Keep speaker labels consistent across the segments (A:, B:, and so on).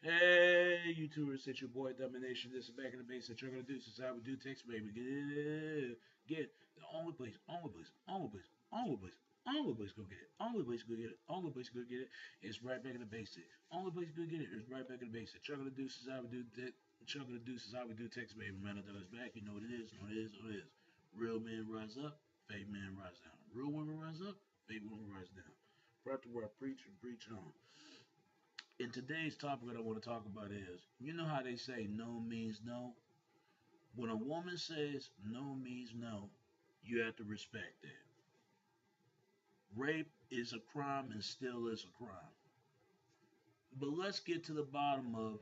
A: Hey, YouTubers, it's your boy Domination. This is back in the base that you're gonna do. Since I would do text, baby. Get the only place, only place, only place, only place, only place go get it. Only place go get it. Only place go get it. It's right back in the basic. Only place go get it is right back in the basic. You're gonna do since I would do that. You're gonna do since I would do text, baby. Man, that is back. You know what it is. Know what it is. Know what it is. Real men rise up. Fake men rise down. Real women rise up. Fake women rise down. Brought to where I preach and preach on. In today's topic that I want to talk about is, you know how they say no means no? When a woman says no means no, you have to respect that. Rape is a crime and still is a crime. But let's get to the bottom of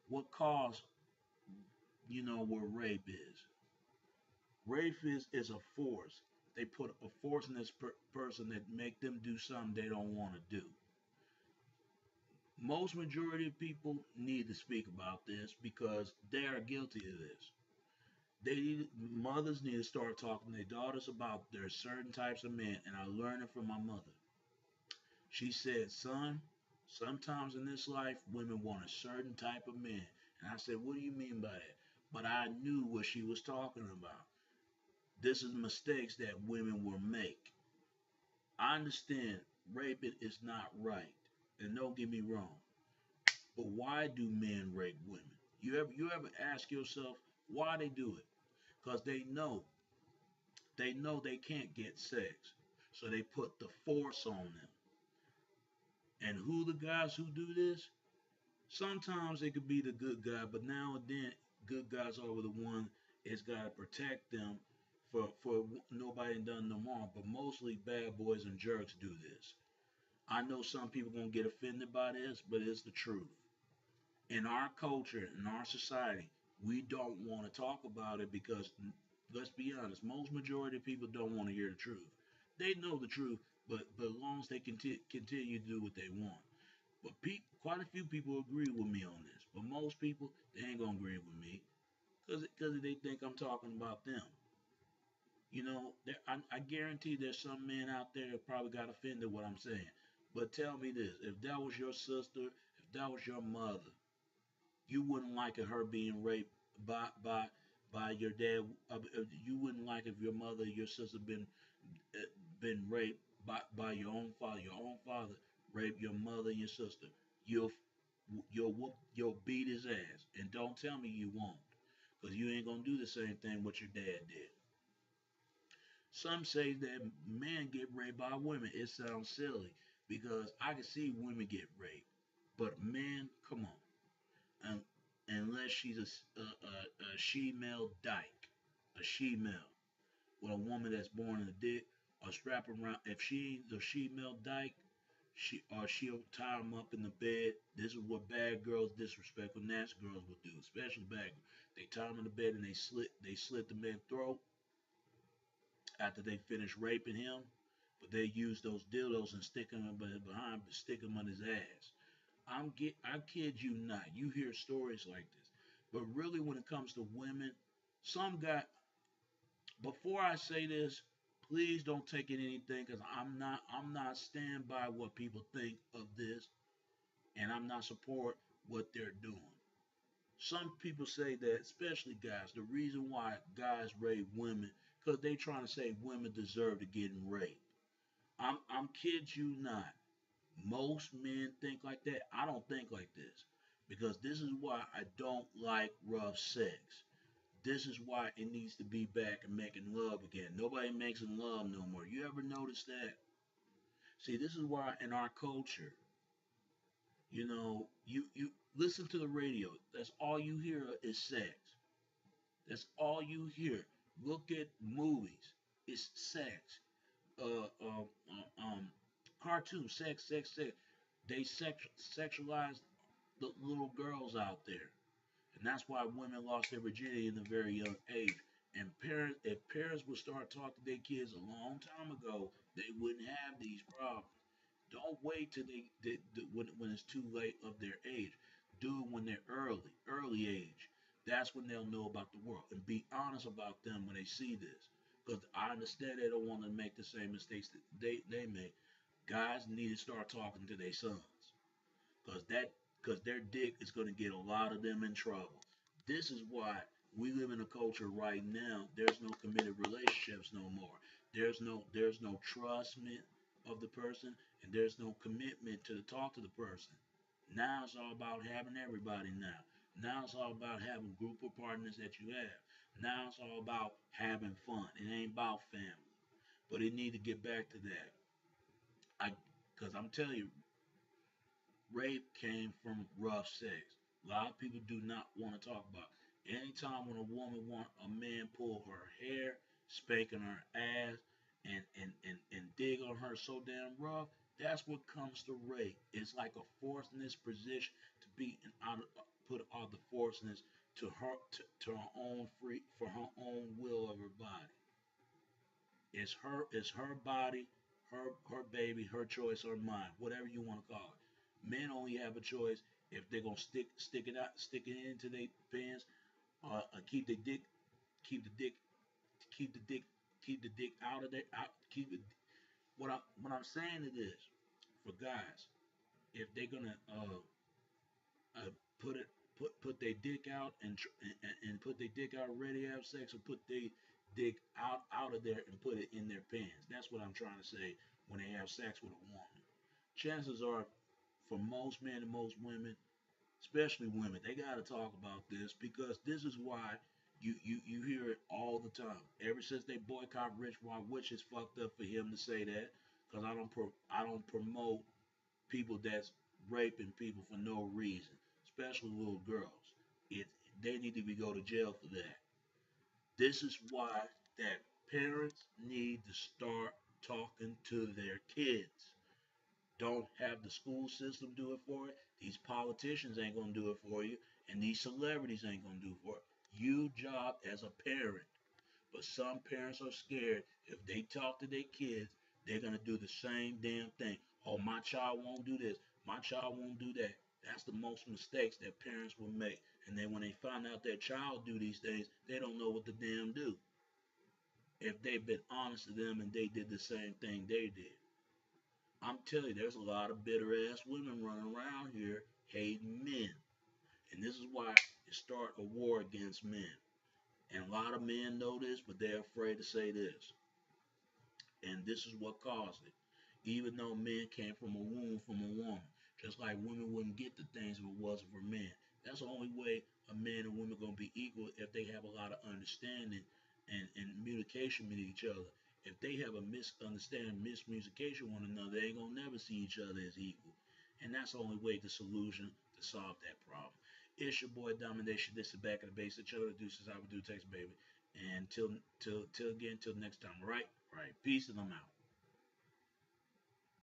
A: what caused, what rape is. Rape is a force. They put a force in this person that make them do something they don't want to do. Most majority of people need to speak about this because they are guilty of this. Mothers need to start talking to their daughters about their certain types of men, and I learned it from my mother. She said, "Son, sometimes in this life, women want a certain type of man." And I said, "What do you mean by that?" But I knew what she was talking about. This is mistakes that women will make. I understand raping is not right, and don't get me wrong. But why do men rape women? You ever ask yourself why they do it? Because they know they can't get sex. So they put the force on them. And who the guys who do this? Sometimes it could be the good guy, but now and then good guys are the one that's got to protect them for nobody done no harm. But mostly bad boys and jerks do this. I know some people gonna get offended by this, but it's the truth. In our culture, in our society, we don't want to talk about it because let's be honest, most majority of people don't want to hear the truth. They know the truth, but as long as they continue to do what they want. But quite a few people agree with me on this, but most people they ain't gonna agree with me because they think I'm talking about them. I guarantee there's some men out there that probably got offended what I'm saying. But tell me this: if that was your sister, if that was your mother, you wouldn't like her being raped by your dad. You wouldn't like if your mother, your sister uh, been raped by your own father. Your own father raped your mother and your sister. You'll you'll beat his ass, and don't tell me you won't, because you ain't gonna do the same thing what your dad did. Some say that men get raped by women. It sounds silly because I can see women get raped, but men, come on. un, unless she's a she-male dyke, a she-male with a woman that's born in a dick or strap around. If she's a she-male dyke, she'll tie him up in the bed. This is what bad girls, disrespectful, nasty girls will do, especially bad girls. They tie him in the bed and they slit the man's throat after they finish raping him. But they use those dildos and stick them behind, stick them on his ass. I kid you not. You hear stories like this, but really, when it comes to women, some guy. Before I say this, please don't take it anything because I'm not stand by what people think of this, and I'm not support what they're doing. Some people say that, especially guys, the reason why guys rape women because they trying to say women deserve to get raped. I'm kid you not. Most men think like that. I don't think like this because this is why I don't like rough sex. This is why it needs to be back and making love again. Nobody makes love no more. You ever notice that? See, this is why in our culture, you listen to the radio. That's all you hear is sex. That's all you hear. Look at movies. It's sex. Uh, um, um, um, Cartoons, sex, sex, sex. They sexualize the little girls out there, and that's why women lost their virginity in a very young age. And if parents would start talking to their kids a long time ago, they wouldn't have these problems. Don't wait till when it's too late of their age. Do it when they're early age. That's when they'll know about the world and be honest about them when they see this. Because I understand they don't want to make the same mistakes that they make. Guys need to start talking to their sons because because their dick is going to get a lot of them in trouble. This is why we live in a culture right now. There's no committed relationships no more. There's no trustment of the person, and there's no commitment to talk to the person. Now it's all about having everybody now. Now it's all about having group of partners that you have. Now it's all about having fun. It ain't about family. But it need to get back to that. Cause I'm telling you, rape came from rough sex. A lot of people do not want to talk about it. Anytime when a woman want a man pull her hair, spanking her ass, and dig on her so damn rough, that's what comes to rape. It's like a forcedness position to be in out of, put all the forcedness to her own free for her own will of her body. It's her body, her baby, her choice or mine, whatever you want to call it. Men only have a choice if they're gonna stick it into their pants, keep the dick, keep the dick, keep the dick, keep the dick out of there. Keep it. What I'm saying is this: for guys, if they're gonna put it put their dick out and put their dick out ready to have sex, or put their dick out of there and put it in their pants. That's what I'm trying to say when they have sex with a woman. Chances are, for most men and most women, especially women, they got to talk about this because this is why you hear it all the time. Ever since they boycott Rich White, which is fucked up for him to say that, because I don't promote people that's raping people for no reason, especially little girls. It they need to be go to jail for that. This is why that parents need to start talking to their kids. Don't have the school system do it for it. These politicians ain't gonna do it for you, and these celebrities ain't gonna do it for it. You job as a parent. But some parents are scared if they talk to their kids, they're gonna do the same damn thing. Oh, my child won't do this. My child won't do that. That's the most mistakes that parents will make. And then when they find out their child do these things, they don't know what to damn do. If they've been honest to them and they did the same thing they did. I'm telling you, there's a lot of bitter ass women running around here hating men. And this is why it start a war against men. And a lot of men know this, but they're afraid to say this. And this is what caused it. Even though men came from a womb from a woman, just like women wouldn't get the things if it wasn't for men. That's the only way a man and woman are gonna be equal if they have a lot of understanding and communication with each other. If they have a misunderstanding, miscommunication with one another, they ain't gonna never see each other as equal. And that's the only way the solution to solve that problem. It's your boy Domination. This is back at the base. The chiller deuces. I would do text baby. And till again, till next time. All right? All right. Peace and I'm out.